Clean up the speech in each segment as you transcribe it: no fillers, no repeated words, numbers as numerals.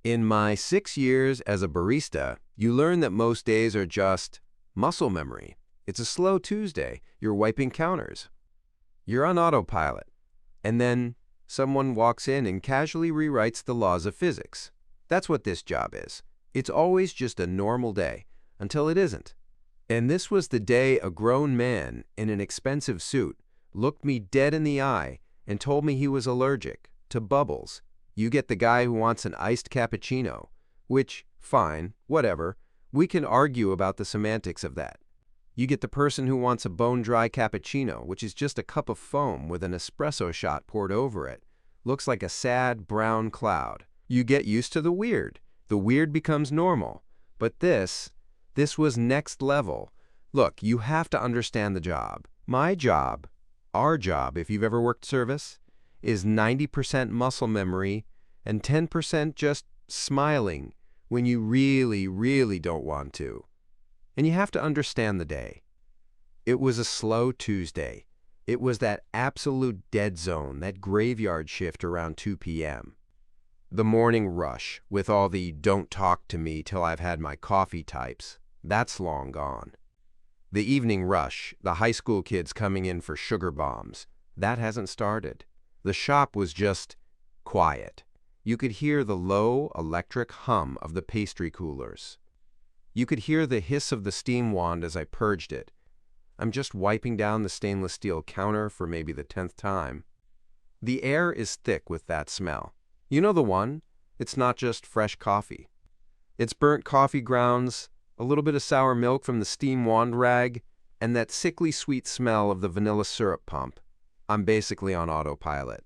In my 6 years as a barista, you learn that most days are just muscle memory. It's a slow Tuesday. You're wiping counters. You're on autopilot. And then someone walks in and casually rewrites the laws of physics. That's what this job is. It's always just a normal day, until it isn't. And this was the day a grown man in an expensive suit looked me dead in the eye and told me he was allergic to bubbles. You get the guy who wants an iced cappuccino, which, fine, whatever, we can argue about the semantics of that. You get the person who wants a bone-dry cappuccino, which is just a cup of foam with an espresso shot poured over it. Looks like a sad brown cloud. You get used to the weird. The weird becomes normal. But this was next level. Look, you have to understand the job. My job, our job, if you've ever worked service, is 90% muscle memory and 10% just smiling when you really, really don't want to. And you have to understand the day. It was a slow Tuesday. It was that absolute dead zone, that graveyard shift around 2 p.m. The morning rush with all the don't talk to me till I've had my coffee types, that's long gone. The evening rush, the high school kids coming in for sugar bombs, that hasn't started. The shop was just quiet. You could hear the low electric hum of the pastry coolers. You could hear the hiss of the steam wand as I purged it. I'm just wiping down the stainless steel counter for maybe the 10th time. The air is thick with that smell. You know the one? It's not just fresh coffee. It's burnt coffee grounds, a little bit of sour milk from the steam wand rag, and that sickly sweet smell of the vanilla syrup pump. I'm basically on autopilot.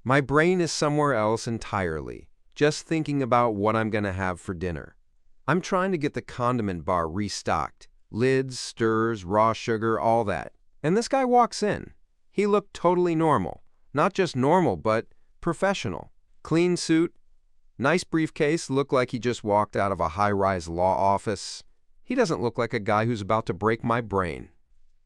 My brain is somewhere else entirely, just thinking about what I'm going to have for dinner. I'm trying to get the condiment bar restocked. Lids, stirs, raw sugar, all that. And this guy walks in. He looked totally normal. Not just normal, but professional. Clean suit, nice briefcase, looked like he just walked out of a high-rise law office. He doesn't look like a guy who's about to break my brain.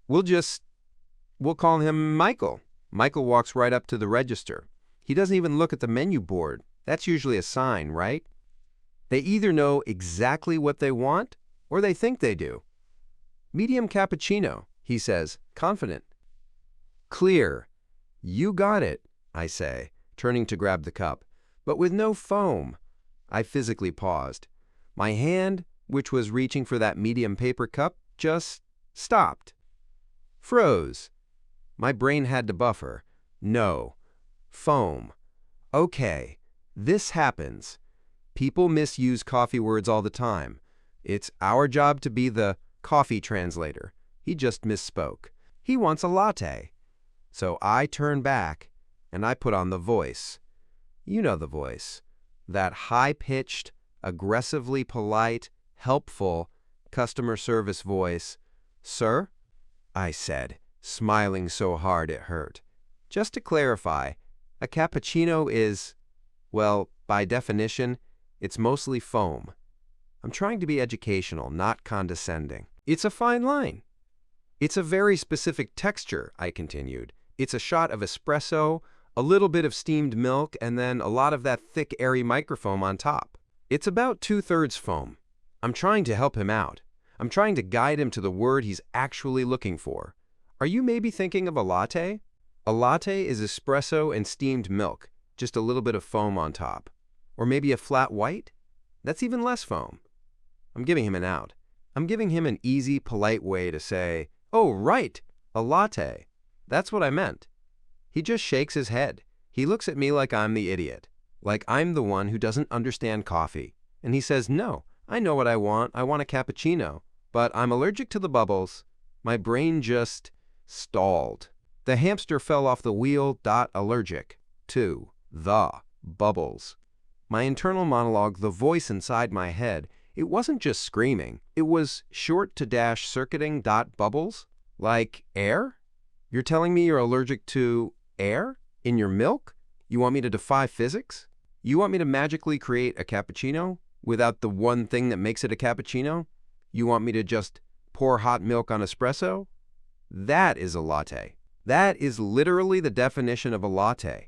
We'll call him Michael. Michael walks right up to the register. He doesn't even look at the menu board. That's usually a sign, right? They either know exactly what they want, or they think they do. Medium cappuccino, he says, confident. Clear. You got it, I say, turning to grab the cup, but with no foam. I physically paused. My hand, which was reaching for that medium paper cup, just stopped. Froze. My brain had to buffer. No. Foam. Okay. This happens. People misuse coffee words all the time. It's our job to be the coffee translator. He just misspoke. He wants a latte. So I turn back and I put on the voice. You know the voice. That high-pitched, aggressively polite, helpful customer service voice. Sir? I said, smiling so hard it hurt. Just to clarify, a cappuccino is, well, by definition, it's mostly foam. I'm trying to be educational, not condescending. It's a fine line. It's a very specific texture, I continued. It's a shot of espresso, a little bit of steamed milk, and then a lot of that thick, airy microfoam on top. It's about 2/3 foam. I'm trying to help him out. I'm trying to guide him to the word he's actually looking for. Are you maybe thinking of a latte? A latte is espresso and steamed milk, just a little bit of foam on top. Or maybe a flat white? That's even less foam. I'm giving him an out. I'm giving him an easy, polite way to say, oh, right, a latte. That's what I meant. He just shakes his head. He looks at me like I'm the idiot, like I'm the one who doesn't understand coffee. And he says, no, I know what I want. I want a cappuccino, but I'm allergic to the bubbles. My brain just stalled. The hamster fell off the wheel. Allergic to the bubbles. My internal monologue, the voice inside my head, it wasn't just screaming. It was short to dash circuiting. Bubbles? Like air? You're telling me you're allergic to air? In your milk? You want me to defy physics? You want me to magically create a cappuccino without the one thing that makes it a cappuccino? You want me to just pour hot milk on espresso? That is a latte. That is literally the definition of a latte.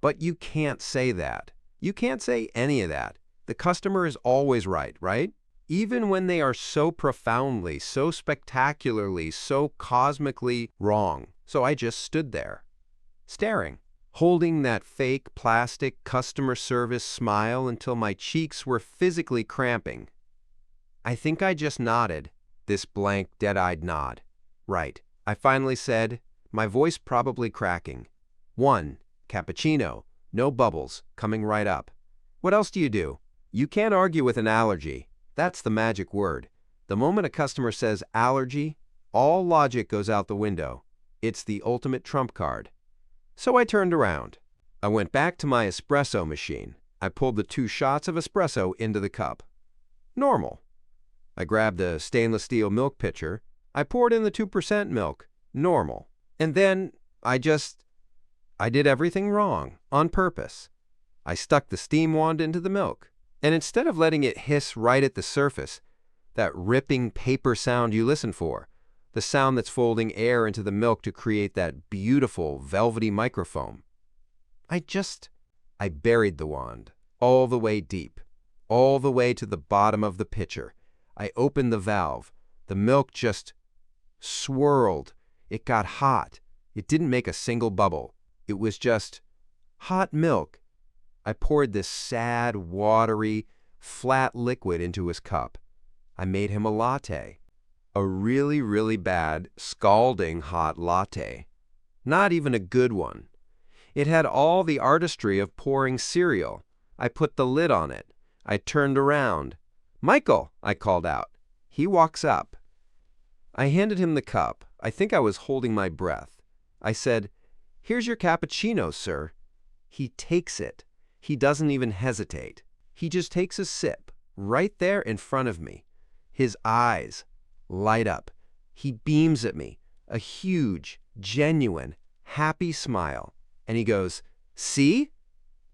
But you can't say that. You can't say any of that. The customer is always right, right? Even when they are so profoundly, so spectacularly, so cosmically wrong. So I just stood there, staring, holding that fake plastic customer service smile until my cheeks were physically cramping. I think I just nodded, this blank, dead-eyed nod. Right, I finally said, my voice probably cracking. 1, cappuccino, no bubbles, coming right up. What else do you do? You can't argue with an allergy. That's the magic word. The moment a customer says allergy, all logic goes out the window. It's the ultimate trump card. So I turned around. I went back to my espresso machine. I pulled the 2 shots of espresso into the cup. Normal. I grabbed the stainless steel milk pitcher. I poured in the 2% milk. Normal. And then I did everything wrong, on purpose. I stuck the steam wand into the milk. And instead of letting it hiss right at the surface, that ripping paper sound you listen for, the sound that's folding air into the milk to create that beautiful, velvety microfoam, I buried the wand, all the way deep, all the way to the bottom of the pitcher. I opened the valve. The milk just swirled. It got hot. It didn't make a single bubble. It was just hot milk. I poured this sad, watery, flat liquid into his cup. I made him a latte. A really, really bad, scalding hot latte. Not even a good one. It had all the artistry of pouring cereal. I put the lid on it. I turned around. "Michael," I called out. He walks up. I handed him the cup. I think I was holding my breath. I said, "Here's your cappuccino, sir." He takes it. He doesn't even hesitate. He just takes a sip, right there in front of me. His eyes light up. He beams at me, a huge, genuine, happy smile. And he goes, "See?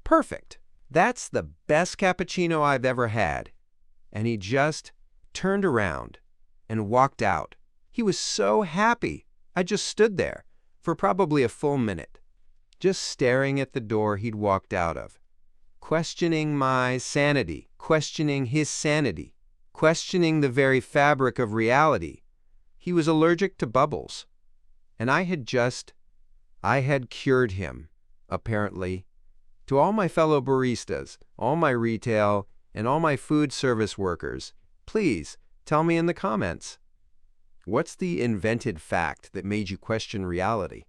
Perfect. That's the best cappuccino I've ever had." And he just turned around and walked out. He was so happy. I just stood there for probably a full minute, just staring at the door he'd walked out of, questioning my sanity, questioning his sanity, questioning the very fabric of reality. He was allergic to bubbles. And I had cured him, apparently. To all my fellow baristas, all my retail, and all my food service workers, please tell me in the comments, what's the invented fact that made you question reality?